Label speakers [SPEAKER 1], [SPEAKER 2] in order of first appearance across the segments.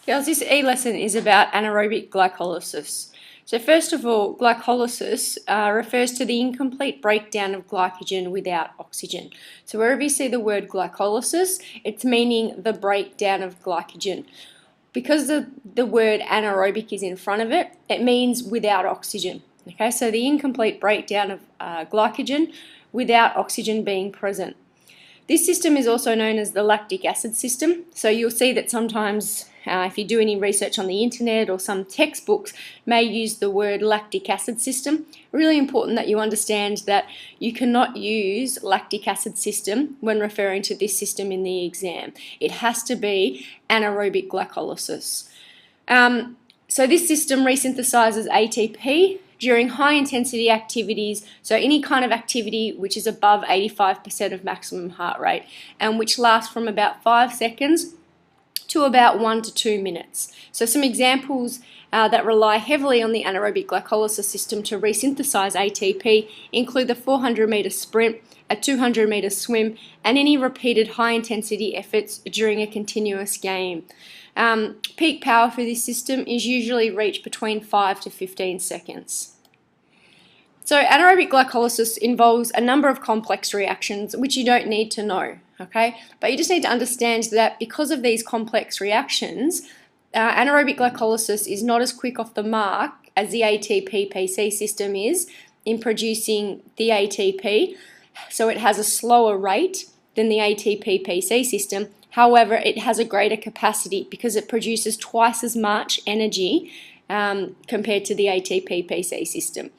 [SPEAKER 1] Girls, this e-lesson is about anaerobic glycolysis. So first of all, glycolysis refers to the incomplete breakdown of glycogen without oxygen. So wherever you see the word glycolysis, it's meaning the breakdown of glycogen. Because the word anaerobic is in front of it, it means without oxygen. Okay, so the incomplete breakdown of glycogen without oxygen being present. This system is also known as the lactic acid system. So you'll see that sometimes if you do any research on the internet or some textbooks may use the word lactic acid system. Really important that you understand that you cannot use lactic acid system when referring to this system in the exam. It has to be anaerobic glycolysis. So this system resynthesizes ATP during high-intensity activities, so any kind of activity which is above 85% of maximum heart rate and which lasts from about 5 seconds to about 1 to 2 minutes. So some examples that rely heavily on the anaerobic glycolysis system to resynthesize ATP include the 400-meter sprint, a 200-meter swim, and any repeated high-intensity efforts during a continuous game. Peak power for this system is usually reached between 5 to 15 seconds. So anaerobic glycolysis involves a number of complex reactions which you don't need to know, okay? But you just need to understand that because of these complex reactions, anaerobic glycolysis is not as quick off the mark as the ATP-PC system is in producing the ATP, so it has a slower rate than the ATP-PC system. However, it has a greater capacity because it produces twice as much energy compared to the ATP-PC system.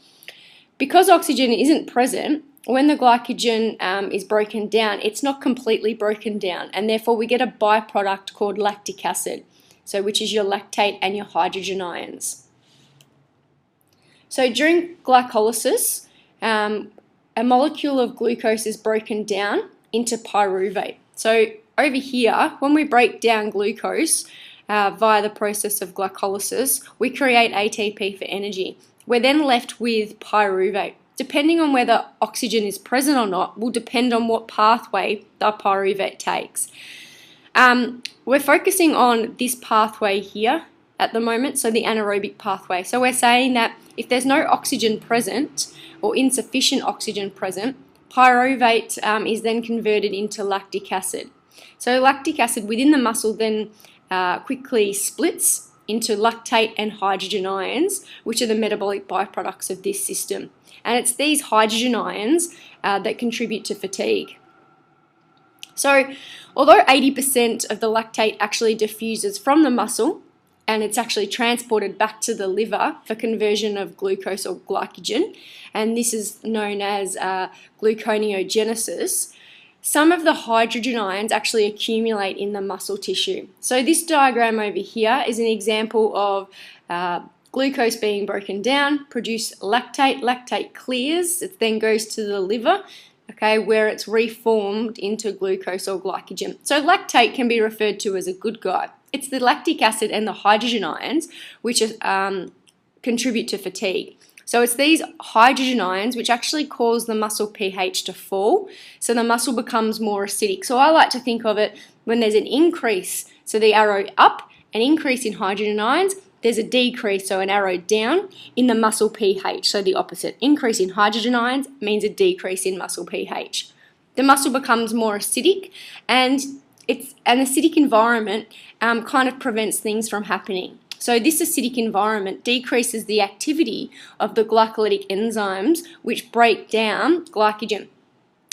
[SPEAKER 1] Because oxygen isn't present, when the glycogen is broken down, it's not completely broken down, and therefore we get a byproduct called lactic acid, so which is your lactate and your hydrogen ions. So during glycolysis, a molecule of glucose is broken down into pyruvate. So over here, when we break down glucose via the process of glycolysis, we create ATP for energy. We're then left with pyruvate. Depending on whether oxygen is present or not will depend on what pathway the pyruvate takes. We're focusing on this pathway here at the moment, so the anaerobic pathway. So we're saying that if there's no oxygen present or insufficient oxygen present, pyruvate is then converted into lactic acid. So lactic acid within the muscle then quickly splits into lactate and hydrogen ions, which are the metabolic byproducts of this system. And it's these hydrogen ions that contribute to fatigue. So although 80% of the lactate actually diffuses from the muscle and it's actually transported back to the liver for conversion of glucose or glycogen, and this is known as gluconeogenesis, some of the hydrogen ions actually accumulate in the muscle tissue. So this diagram over here is an example of glucose being broken down, produce lactate. Lactate clears, it then goes to the liver, okay, where it's reformed into glucose or glycogen. So lactate can be referred to as a good guy. It's the lactic acid and the hydrogen ions which contribute to fatigue. So it's these hydrogen ions which actually cause the muscle pH to fall, so the muscle becomes more acidic. So I like to think of it when there's an increase, so the arrow up, an increase in hydrogen ions, there's a decrease, so an arrow down, in the muscle pH, so the opposite. Increase in hydrogen ions means a decrease in muscle pH. The muscle becomes more acidic, and it's an acidic environment kind of prevents things from happening. So this acidic environment decreases the activity of the glycolytic enzymes which break down glycogen.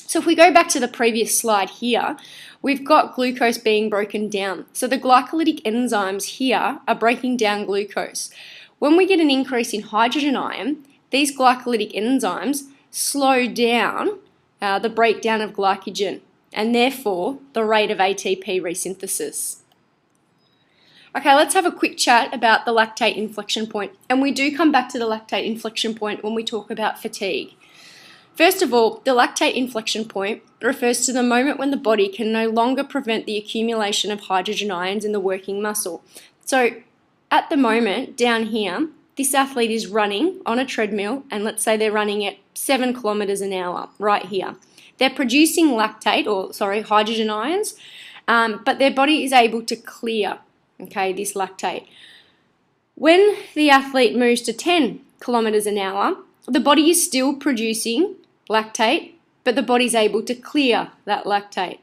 [SPEAKER 1] So if we go back to the previous slide here, we've got glucose being broken down. So the glycolytic enzymes here are breaking down glucose. When we get an increase in hydrogen ion, these glycolytic enzymes slow down the breakdown of glycogen and therefore the rate of ATP resynthesis. Okay, let's have a quick chat about the lactate inflection point, and we do come back to the lactate inflection point when we talk about fatigue. First of all, the lactate inflection point refers to the moment when the body can no longer prevent the accumulation of hydrogen ions in the working muscle. So at the moment, down here, this athlete is running on a treadmill, and let's say they're running at 7 kilometers an hour, right here. They're producing hydrogen ions, but their body is able to clear. okay, this lactate. When the athlete moves to 10 kilometers an hour, the body is still producing lactate, but the body's able to clear that lactate.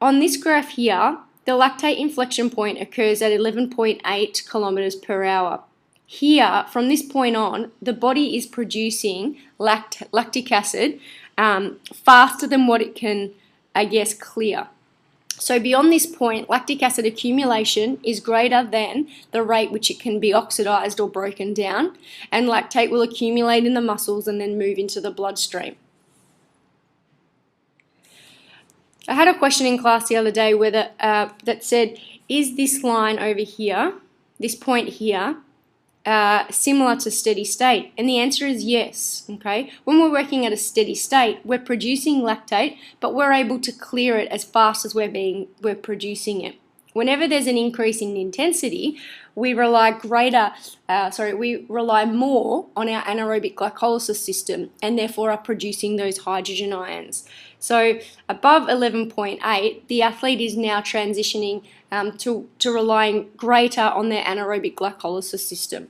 [SPEAKER 1] On this graph here, the lactate inflection point occurs at 11.8 kilometers per hour. Here, from this point on, the body is producing lactic acid faster than what it can, clear. So beyond this point, lactic acid accumulation is greater than the rate which it can be oxidized or broken down, and lactate will accumulate in the muscles and then move into the bloodstream. I had a question in class the other day that said, is this line over here, this point here, similar to steady state? And the answer is yes. Okay, when we're working at a steady state, we're producing lactate, but we're able to clear it as fast as we're producing it. Whenever there's an increase in intensity, we rely more on our anaerobic glycolysis system, and therefore are producing those hydrogen ions. So above 11.8, the athlete is now transitioning to relying greater on their anaerobic glycolysis system.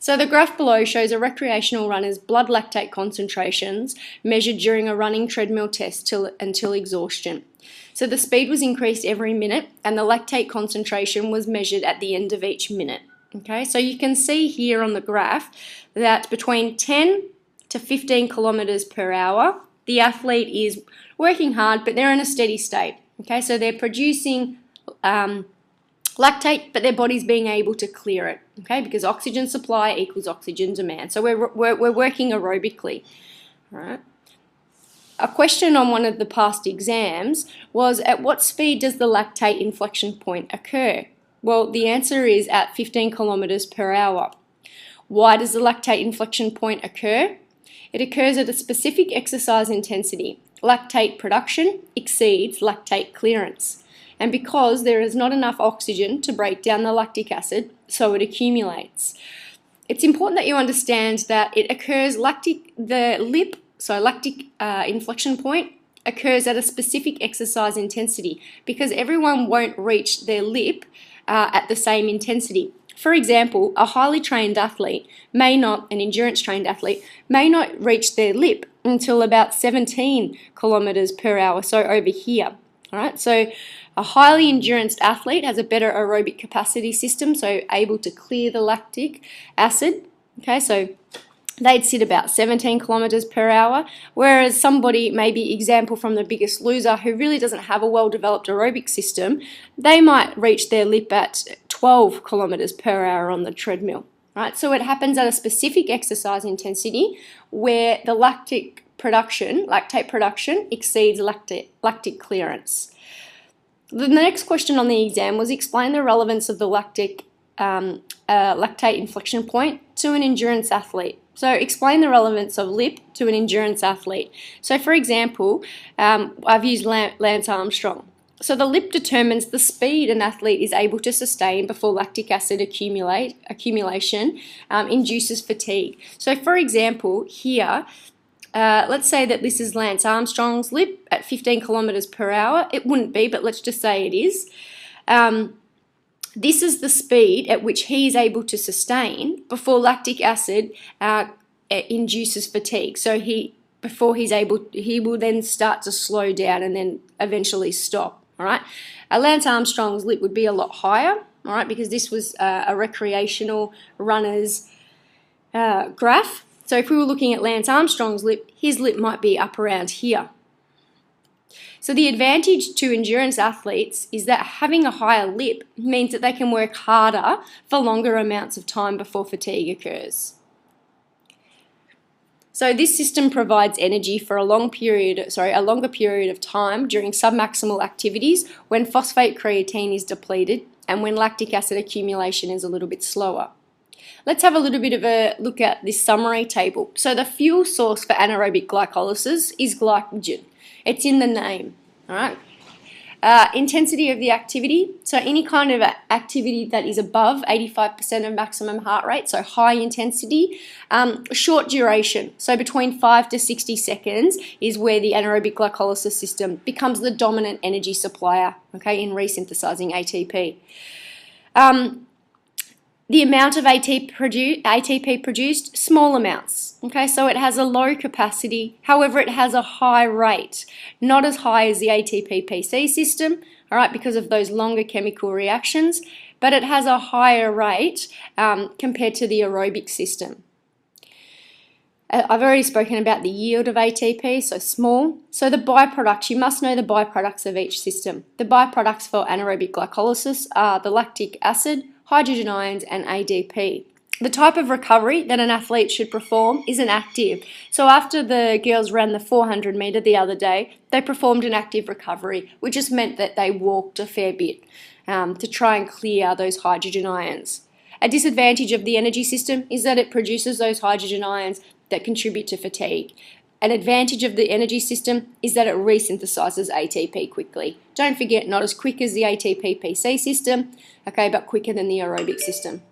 [SPEAKER 1] So the graph below shows a recreational runner's blood lactate concentrations measured during a running treadmill test until exhaustion. So the speed was increased every minute, and the lactate concentration was measured at the end of each minute. Okay, so you can see here on the graph that between 10 to 15 kilometers per hour, the athlete is working hard, but they're in a steady state. Okay, so they're producing lactate, but their body's being able to clear it. Okay, because oxygen supply equals oxygen demand. So we're working aerobically. All right. A question on one of the past exams was, at what speed does the lactate inflection point occur? Well, the answer is at 15 kilometers per hour. Why does the lactate inflection point occur? It occurs at a specific exercise intensity. Lactate production exceeds lactate clearance. And because there is not enough oxygen to break down the lactic acid, so it accumulates. It's important that you understand that it occurs, lactic inflection point occurs at a specific exercise intensity, because everyone won't reach their lip at the same intensity. For example, a highly trained athlete an endurance trained athlete, may not reach their lip until about 17 kilometers per hour, so over here. All right, so a highly endurance athlete has a better aerobic capacity system, so able to clear the lactic acid. Okay, so they'd sit about 17 kilometers per hour, whereas somebody, maybe example from The Biggest Loser, who really doesn't have a well-developed aerobic system, they might reach their lip at 12 kilometers per hour on the treadmill. Right? So it happens at a specific exercise intensity where the lactate production exceeds lactic clearance. The next question on the exam was, explain the relevance of the lactate inflection point to an endurance athlete. So explain the relevance of lip to an endurance athlete. So for example, I've used Lance Armstrong. So the lip determines the speed an athlete is able to sustain before lactic acid accumulation induces fatigue. So for example, here, let's say that this is Lance Armstrong's lip at 15 kilometers per hour. It wouldn't be, but let's just say it is. This is the speed at which he is able to sustain before lactic acid induces fatigue. So he will then start to slow down and then eventually stop. All right. Lance Armstrong's lip would be a lot higher. All right, because this was a recreational runner's graph. So if we were looking at Lance Armstrong's lip, his lip might be up around here. So the advantage to endurance athletes is that having a higher lip means that they can work harder for longer amounts of time before fatigue occurs. So this system provides energy for a longer period of time during submaximal activities when phosphate creatine is depleted and when lactic acid accumulation is a little bit slower. Let's have a little bit of a look at this summary table. So the fuel source for anaerobic glycolysis is glycogen. It's in the name, all right? Intensity of the activity, so any kind of activity that is above 85% of maximum heart rate, so high intensity. Short duration, so between 5 to 60 seconds is where the anaerobic glycolysis system becomes the dominant energy supplier, okay, in resynthesizing ATP. The amount of ATP produced, small amounts. Okay, so it has a low capacity, however it has a high rate, not as high as the ATP-PC system, all right, because of those longer chemical reactions, but it has a higher rate compared to the aerobic system. I've already spoken about the yield of ATP, so small. So the byproducts, you must know the byproducts of each system. The byproducts for anaerobic glycolysis are the lactic acid, hydrogen ions, and ADP. The type of recovery that an athlete should perform is an active. So after the girls ran the 400 metre the other day, they performed an active recovery, which just meant that they walked a fair bit to try and clear those hydrogen ions. A disadvantage of the energy system is that it produces those hydrogen ions that contribute to fatigue. An advantage of the energy system is that it resynthesizes ATP quickly. Don't forget, not as quick as the ATP-PC system, okay, but quicker than the aerobic system.